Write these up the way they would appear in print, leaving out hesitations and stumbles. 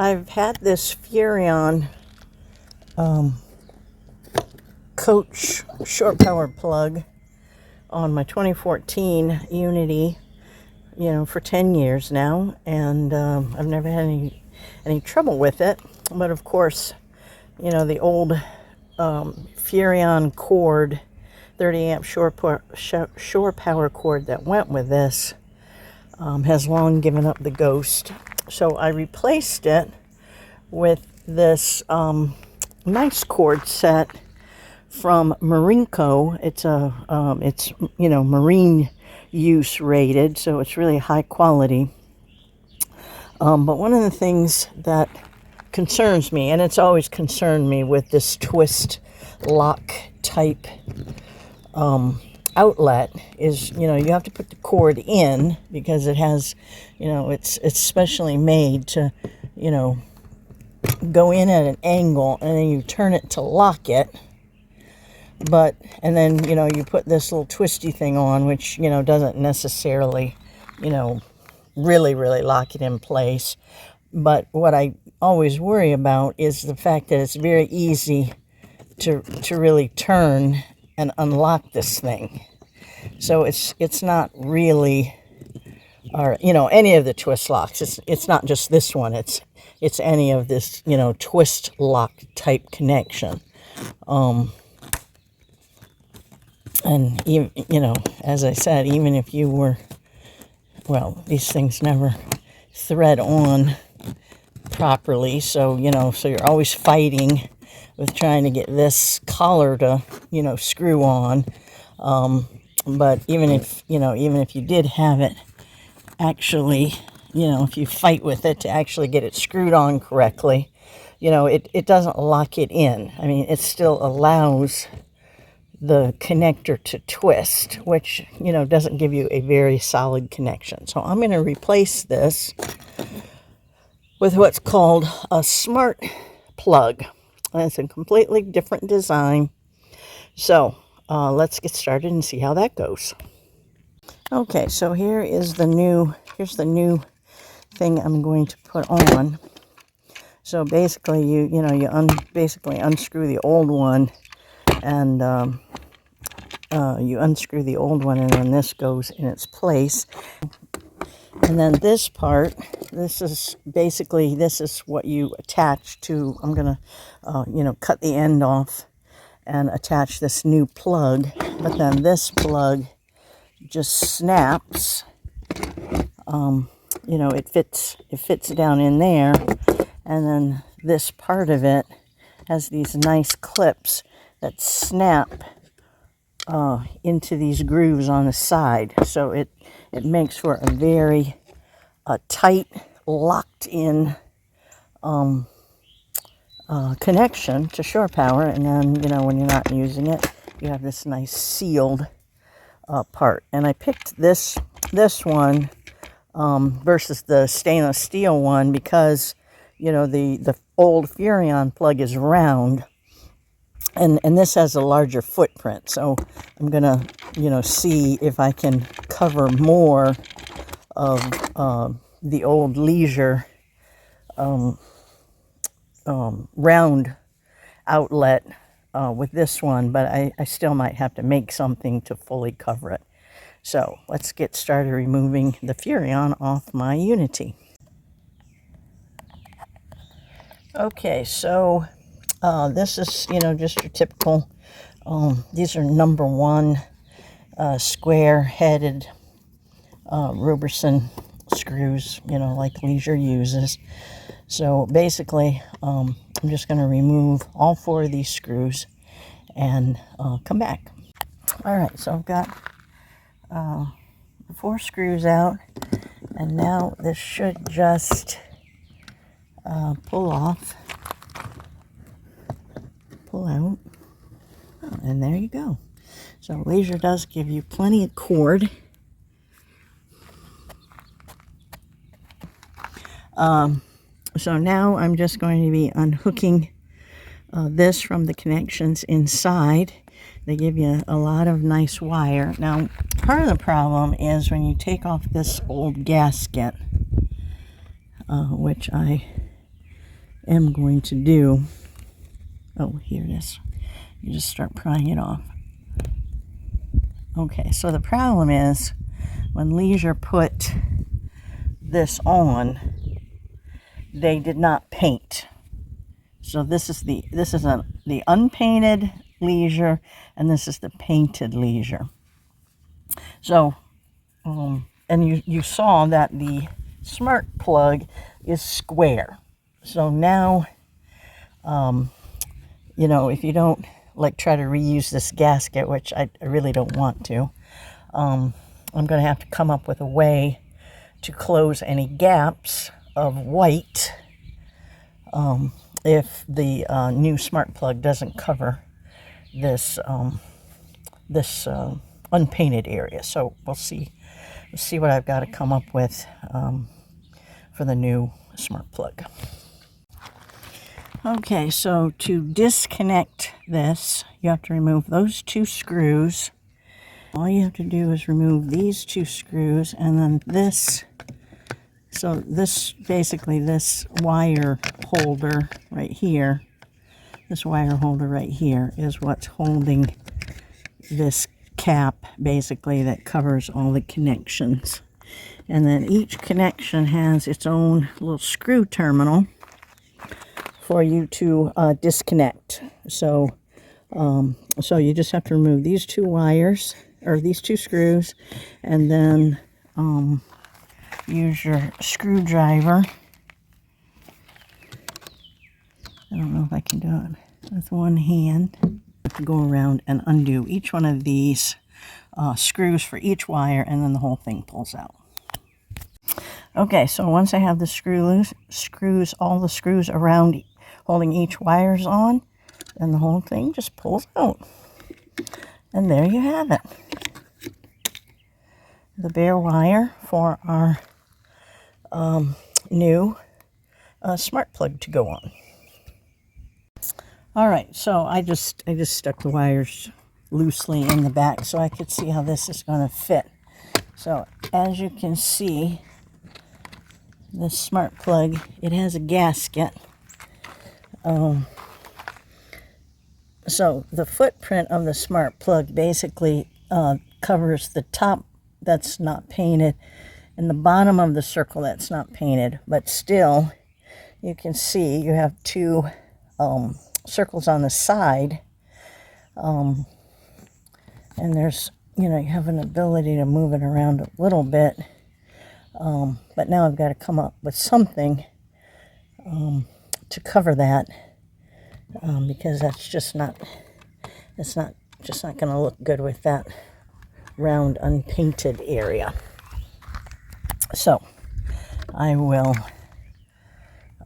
I've had this Furrion coach short power plug on my 2014 Unity, for 10 years now, and I've never had any trouble with it. But of course, the old Furrion cord, 30 amp shore power cord that went with this has long given up the ghost. So I replaced it with this nice cord set from Marinco. It's marine use rated, so it's really high quality. But one of the things that concerns me, and it's always concerned me with this twist lock type outlet, is you have to put the cord in because it has, it's specially made to go in at an angle, and then you turn it to lock it. And then you put this little twisty thing on, which doesn't necessarily really lock it in place. But what I always worry about is the fact that it's very easy to really turn and unlock this thing. So it's not really, or any of the twist locks. It's not just this one. It's any of this twist lock type connection. And even, as I said, even if you were, these things never thread on properly, so you're always fighting with trying to get this collar to screw on. But even if you did have it actually, if you fight with it to actually get it screwed on correctly, it doesn't lock it in. I mean, it still allows the connector to twist, which doesn't give you a very solid connection. So I'm going to replace this with what's called a SmartPlug. And it's a completely different design. So let's get started and see how that goes. Okay, so here's the new thing I'm going to put on. So basically, you basically unscrew the old one, and you unscrew the old one, and then this goes in its place. And then this part, this is what you attach to. I'm gonna cut the end off and attach this new plug. But then this plug just snaps. It fits down in there, and then this part of it has these nice clips that snap into these grooves on the side. So it makes for a very tight, locked in connection to shore power. And then when you're not using it, you have this nice sealed part. And I picked this one versus the stainless steel one because the old Furrion plug is round. And this has a larger footprint, so I'm gonna, see if I can cover more of the old Leisure round outlet with this one, but I still might have to make something to fully cover it. So let's get started removing the Furrion off my Unity. Okay, so this is, just your typical, these are number 1 square-headed Robertson screws, like Leisure uses. So basically, I'm just going to remove all 4 of these screws and come back. All right, so I've got the 4 screws out, and now this should just pull off. Pull out, and there you go. So Leisure does give you plenty of cord. So now I'm just going to be unhooking this from the connections inside. They give you a lot of nice wire. Now, part of the problem is when you take off this old gasket, which I am going to do, oh, here it is. You just start prying it off. Okay, so the problem is when Leisure put this on, they did not paint. So this is the unpainted Leisure, and this is the painted Leisure. So, and you saw that the SmartPlug is square. So now, you know, if you don't like try to reuse this gasket, which I really don't want to, I'm going to have to come up with a way to close any gaps of white if the new SmartPlug doesn't cover this unpainted area. So we'll see what I've got to come up with for the new SmartPlug. Okay, so to disconnect this, you have to remove those two screws. All you have to do is remove these two screws, and then this. So this, basically this wire holder right here, this wire holder right here is what's holding this cap, basically, that covers all the connections. And then each connection has its own little screw terminal for you to disconnect. So so you just have to remove these two wires, or these two screws, and then use your screwdriver. I don't know if I can do it with one hand. To go around and undo each one of these screws for each wire, and then the whole thing pulls out. Okay, so once I have the all the screws around holding each wires on, then the whole thing just pulls out. And there you have it. The bare wire for our new SmartPlug to go on. All right, so I just stuck the wires loosely in the back so I could see how this is going to fit. So as you can see, this SmartPlug, it has a gasket. So the footprint of the SmartPlug basically covers the top that's not painted and the bottom of the circle that's not painted, but still you can see you have two circles on the side, and there's, you know, you have an ability to move it around a little bit, but now I've got to come up with something to cover that, because that's just not going to look good with that round unpainted area. So I will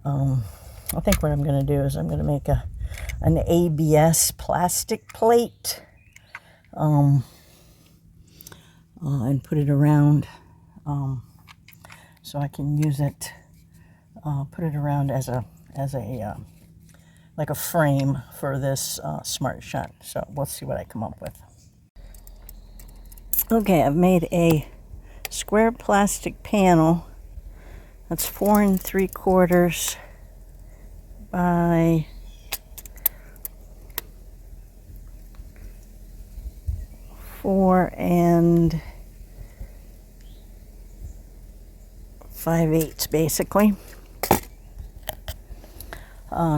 I think what I'm going to do is I'm going to make an ABS plastic plate, and put it around, so I can use it, put it around as a like a frame for this Smart Shot. So we'll see what I come up with. Okay, I've made a square plastic panel that's 4 3/4 by 4 5/8, basically.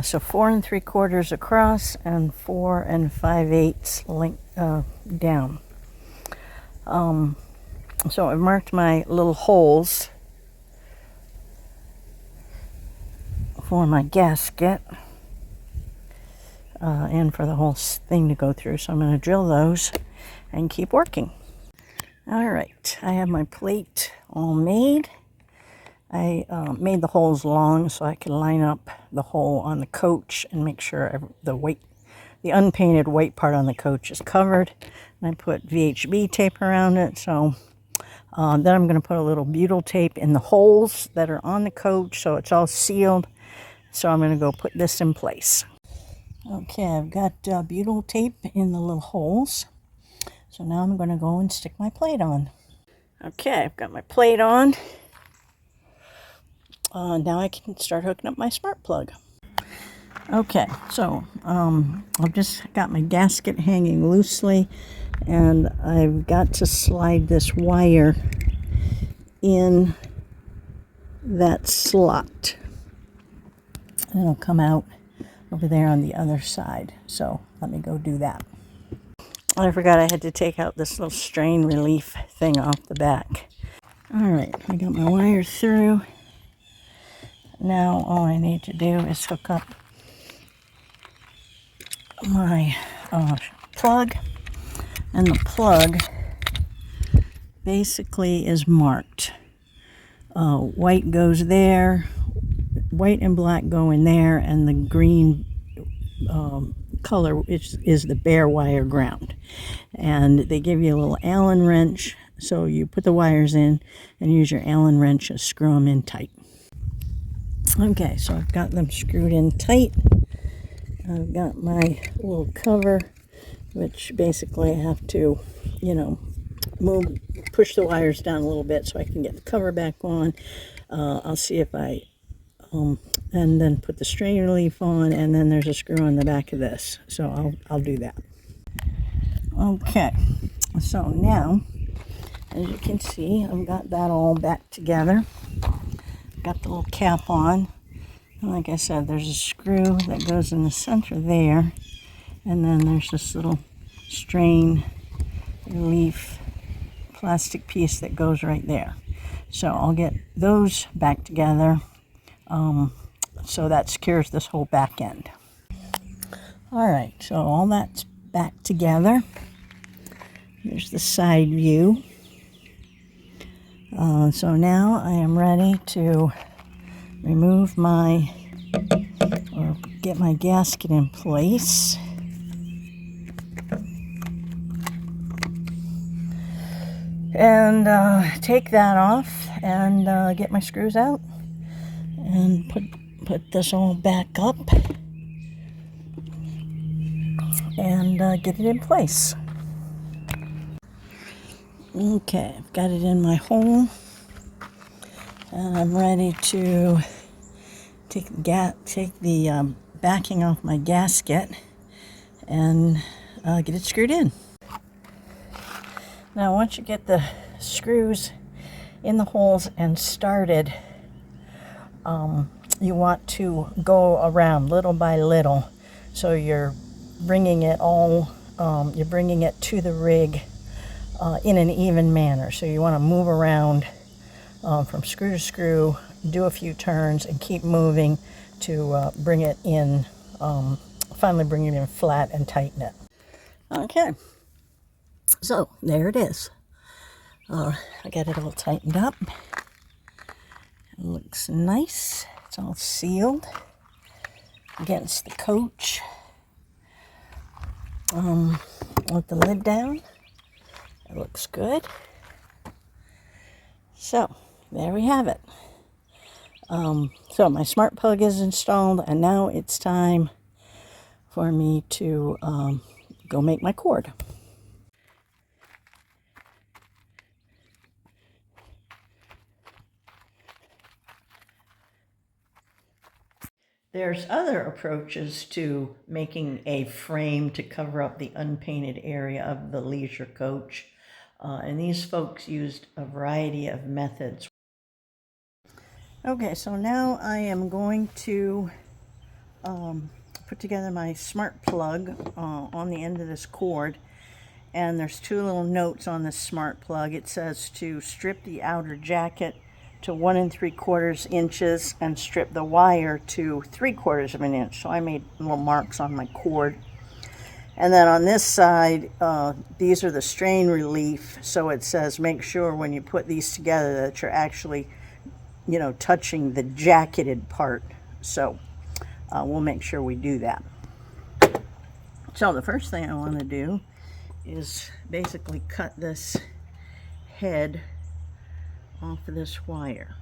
So 4 3/4 across and 4 5/8 length down. So I've marked my little holes for my gasket and for the whole thing to go through. So I'm going to drill those and keep working. All right, I have my plate all made. I made the holes long so I could line up the hole on the coach and make sure the unpainted white part on the coach is covered. And I put VHB tape around it. So then I'm going to put a little butyl tape in the holes that are on the coach so it's all sealed. So I'm going to go put this in place. Okay, I've got butyl tape in the little holes. So now I'm going to go and stick my plate on. Okay, I've got my plate on. Now I can start hooking up my SmartPlug. Okay, so I've just got my gasket hanging loosely, and I've got to slide this wire in that slot. And it'll come out over there on the other side. So let me go do that. I forgot I had to take out this little strain relief thing off the back. All right, I got my wires through. Now all I need to do is hook up my plug, and the plug basically is marked. White goes there, white and black go in there, and the green color is the bare wire ground. And they give you a little Allen wrench, so you put the wires in and use your Allen wrench to screw them in tight. Okay, so I've got them screwed in tight. I've got my little cover, which basically I have to, push the wires down a little bit so I can get the cover back on. I'll see if and then put the strain relief on, and then there's a screw on the back of this. So I'll do that. Okay, so now, as you can see, I've got that all back together. Got the little cap on. And like I said, there's a screw that goes in the center there, and then there's this little strain relief plastic piece that goes right there. So I'll get those back together so that secures this whole back end. All right, so all that's back together. Here's the side view. So now I am ready to remove get my gasket in place. And take that off and get my screws out and put this all back up and get it in place. Okay, I've got it in my hole, and I'm ready to take the backing off my gasket and get it screwed in. Now, once you get the screws in the holes and started, you want to go around little by little. So you're bringing it to the rig in an even manner. So you want to move around from screw to screw, do a few turns, and keep moving to bring it in, finally bring it in flat and tighten it. Okay. So there it is. I got it all tightened up. It looks nice. It's all sealed against the coach. With the lid down, it looks good. So there we have it. So my SmartPlug is installed, and now it's time for me to go make my cord. There's other approaches to making a frame to cover up the unpainted area of the leisure coach. And these folks used a variety of methods. Okay, so now I am going to put together my SmartPlug on the end of this cord. And there's two little notes on this SmartPlug. It says to strip the outer jacket to 1 3/4 inches and strip the wire to 3/4 of an inch. So I made little marks on my cord. And then on this side, these are the strain relief. So it says make sure when you put these together that you're actually, touching the jacketed part. So we'll make sure we do that. So the first thing I want to do is basically cut this head off of this wire.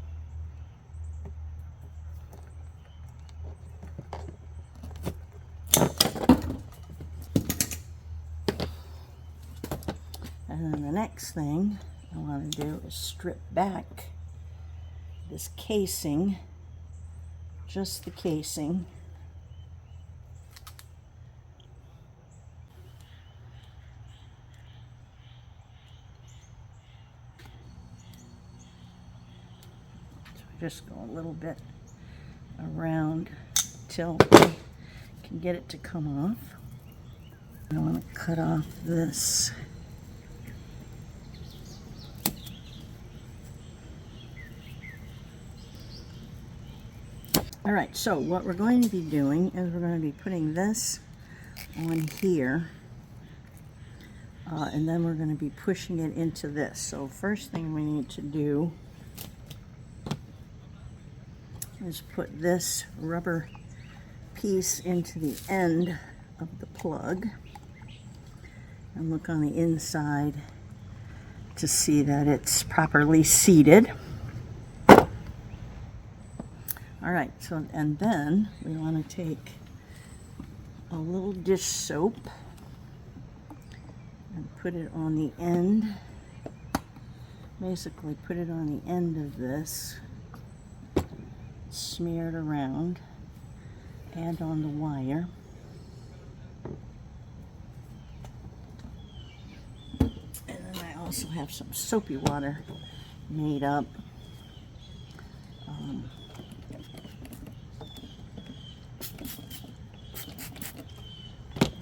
And then the next thing I want to do is strip back this casing, just the casing, just go a little bit around till I can get it to come off. I want to cut off this. All right, so what we're going to be doing is we're going to be putting this on here, and then we're going to be pushing it into this. So first thing we need to do is put this rubber piece into the end of the plug and look on the inside to see that it's properly seated. All right, so and then we want to take a little dish soap and put it on the end. Basically put it on the end of this, smear it around and on the wire. And then I also have some soapy water made up.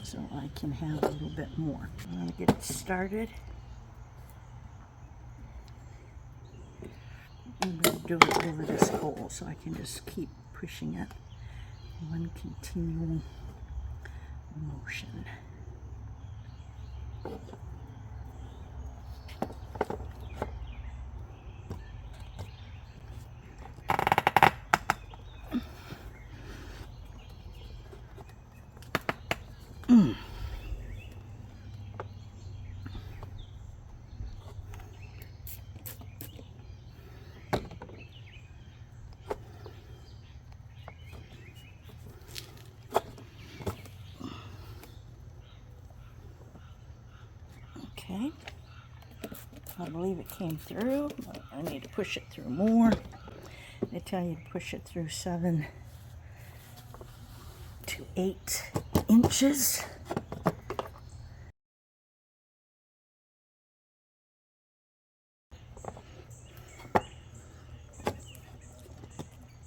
So I can have a little bit more. I'm going to get it started. I'm going to do it over this hole so I can just keep pushing it in one continual motion. Okay, I believe it came through, but I need to push it through more. They tell you to push it through 7 to 8 inches.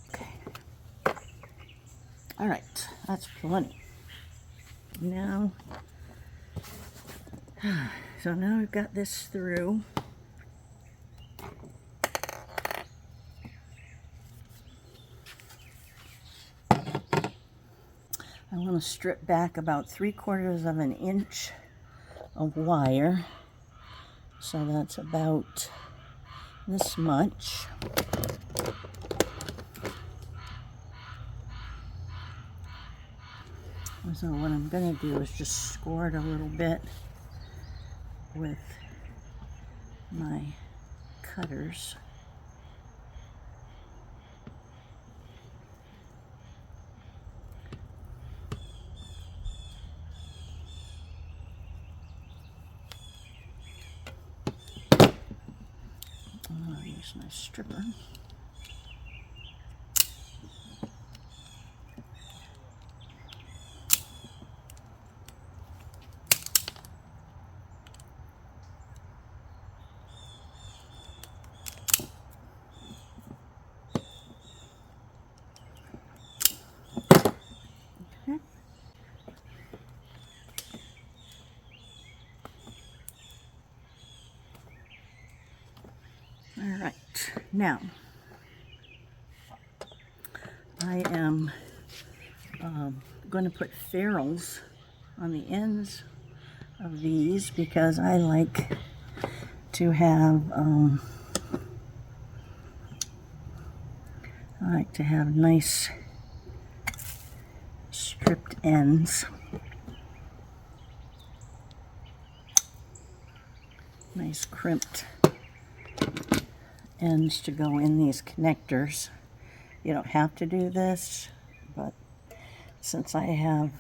Okay. All right, that's plenty. Now, so now we've got this through. I want to strip back about 3/4 of an inch of wire. So that's about this much. So what I'm going to do is just score it a little bit with my cutters. I'll use my stripper. Okay. All right, now I am going to put ferrules on the ends of these because I like to have nice stripped ends. Nice crimped ends to go in these connectors. You don't have to do this, but since I have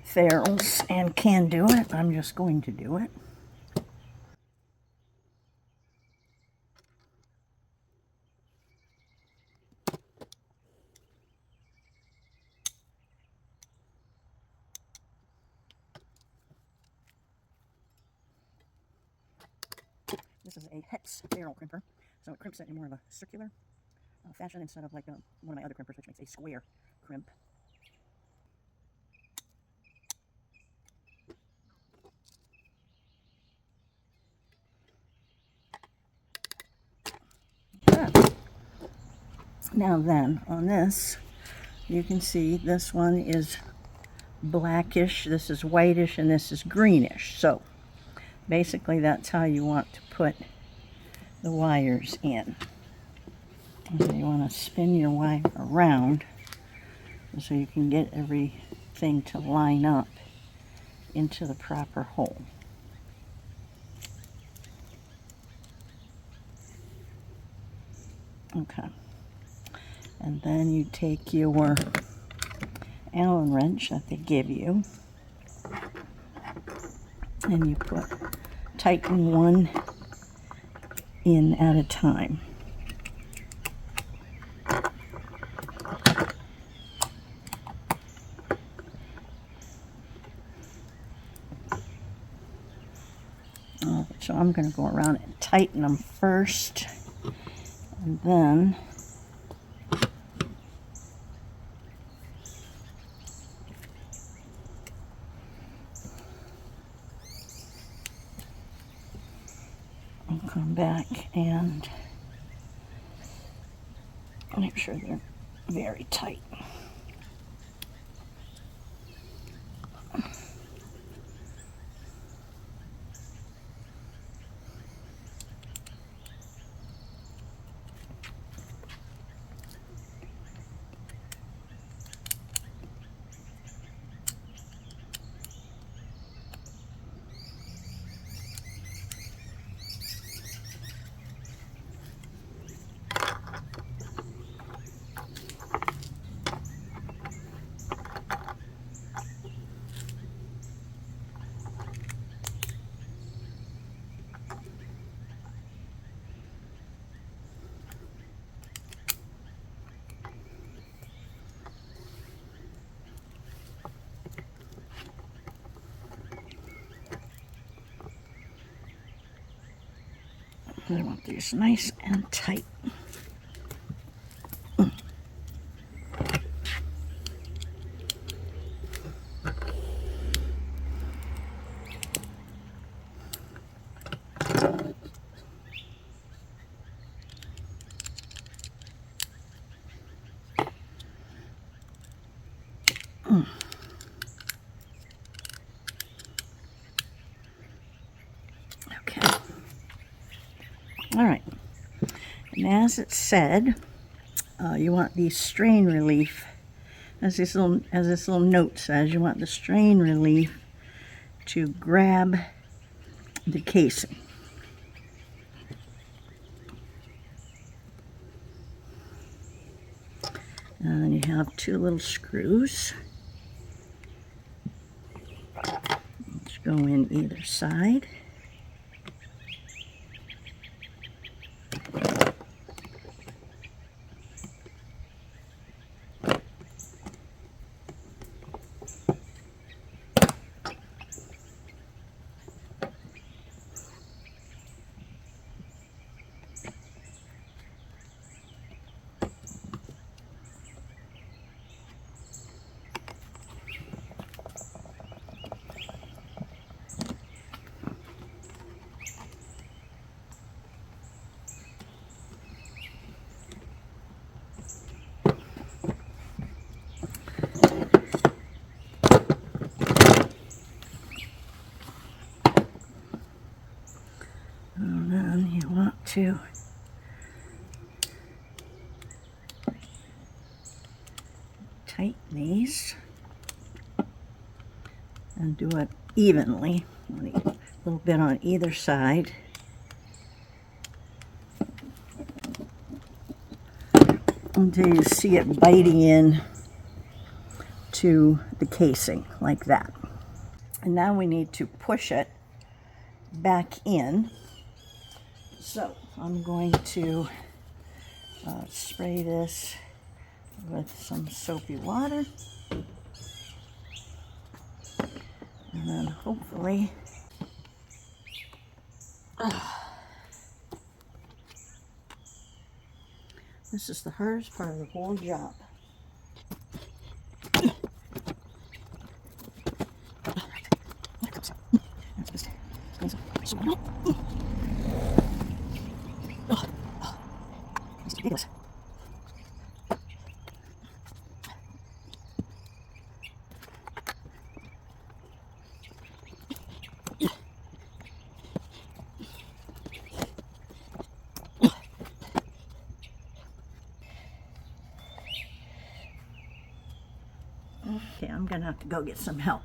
ferrules and can do it, I'm just going to do it. This is a hex ferrule crimper, So it crimps it in more of a circular fashion instead of like one of my other crimpers, which makes a square crimp. Now then, on this, you can see this one is blackish, this is whitish, and this is greenish. So basically that's how you want to put the wires in. And you want to spin your wire around so you can get everything to line up into the proper hole. Okay. And then you take your Allen wrench that they give you and you tighten one in at a time. So I'm going to go around and tighten them first, and then I'll come back and make sure they're very tight. I want these nice and tight. Okay. All right. And as it said, you want the strain relief, as this little note says, you want the strain relief to grab the casing. And then you have two little screws which go in either side. And then you want to tighten these and do it evenly, a little bit on either side. Until you see it biting in to the casing like that. And now we need to push it back in. So I'm going to spray this with some soapy water, and then hopefully This is the hardest part of the whole job. It's ridiculous. Okay, I'm gonna have to go get some help.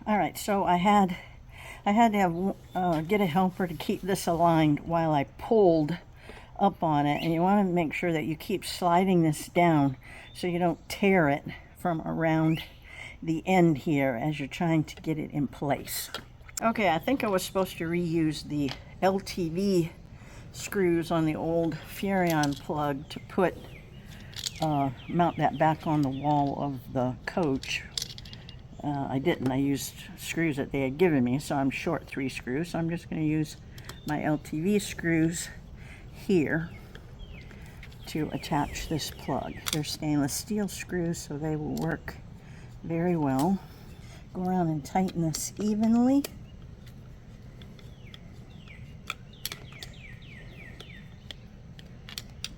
All right, so I had to have get a helper to keep this aligned while I pulled up on it, and you want to make sure that you keep sliding this down so you don't tear it from around the end here as you're trying to get it in place. Okay, I think I was supposed to reuse the LTV screws on the old Furrion plug to put mount that back on the wall of the coach. I didn't. I used screws that they had given me, so I'm short 3 screws. So I'm just going to use my LTV screws here to attach this plug. They're stainless steel screws, so they will work very well. Go around and tighten this evenly.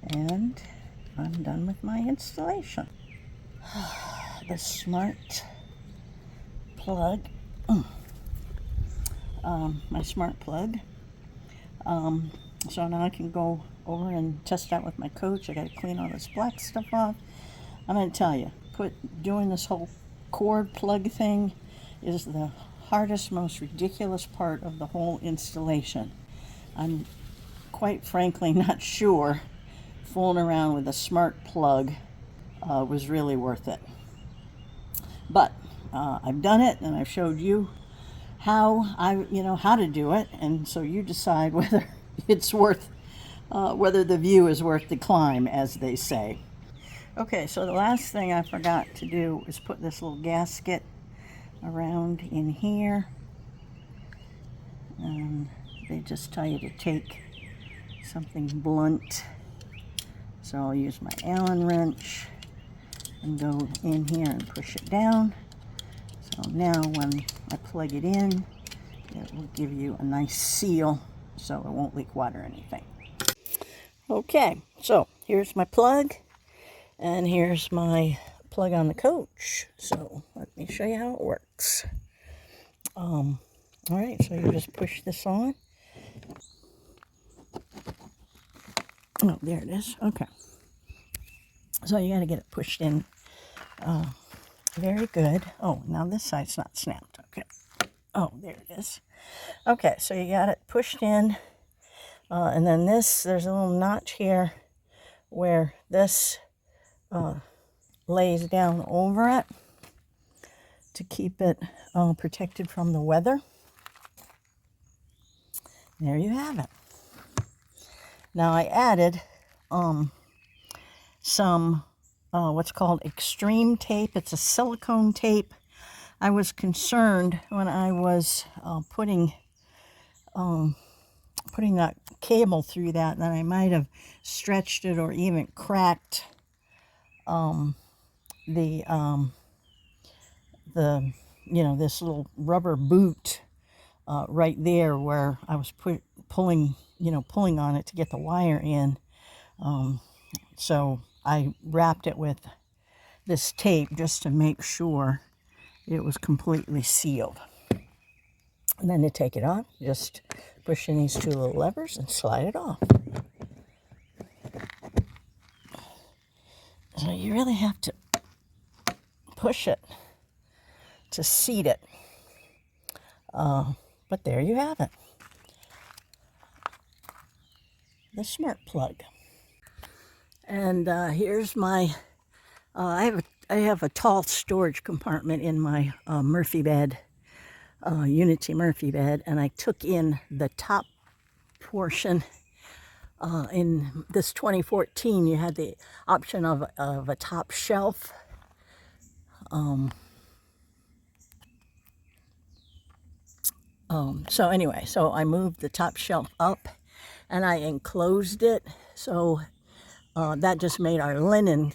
And I'm done with my installation. The SmartPlug, my SmartPlug. So now I can go over and test out with my coach. I got to clean all this black stuff off. I'm going to tell you, doing this whole cord plug thing is the hardest, most ridiculous part of the whole installation. I'm quite frankly not sure fooling around with a SmartPlug was really worth it. But I've done it, and I've showed you how to do it, and so you decide whether it's worth whether the view is worth the climb, as they say. Okay, so the last thing I forgot to do is put this little gasket around in here, and they just tell you to take something blunt. So I'll use my Allen wrench and go in here and push it down. So now when I plug it in, it will give you a nice seal so it won't leak water or anything. Okay, so here's my plug, and here's my plug on the coach. So let me show you how it works. All right, so you just push this on. Oh, there it is. Okay. So you got to get it pushed in very good. Oh, now this side's not snapped. Okay. Oh, there it is. Okay, so you got it pushed in. And then there's a little notch here where this lays down over it to keep it protected from the weather. There you have it. Now I added some what's called extreme tape. It's a silicone tape. I was concerned when I was putting that cable through that I might have stretched it or even cracked this little rubber boot right there where I was pulling on it to get the wire in. So I wrapped it with this tape just to make sure it was completely sealed. And then to take it off, just push in these 2 little levers and slide it off. So you really have to push it to seat it. But there you have it. The SmartPlug. And here's my, I have a tall storage compartment in my Murphy bed, Unity Murphy bed, and I took in the top portion. In this 2014, you had the option of a top shelf. So anyway, so I moved the top shelf up and I enclosed it So that just made our linen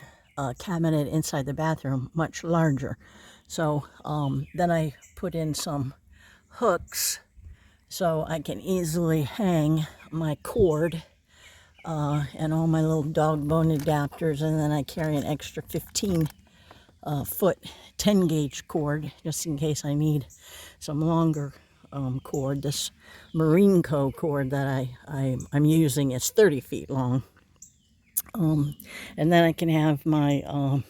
cabinet inside the bathroom much larger. So then I put in some hooks so I can easily hang my cord and all my little dog bone adapters, and then I carry an extra 15 foot 10 gauge cord just in case I need some longer cord. This Marine Co cord that I'm using is 30 feet long. And then I can have my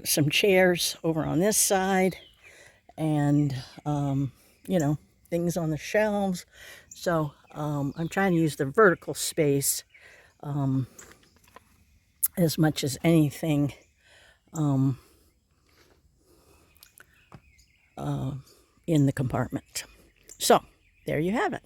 some chairs over on this side, and things on the shelves. So I'm trying to use the vertical space as much as anything in the compartment. So there you have it.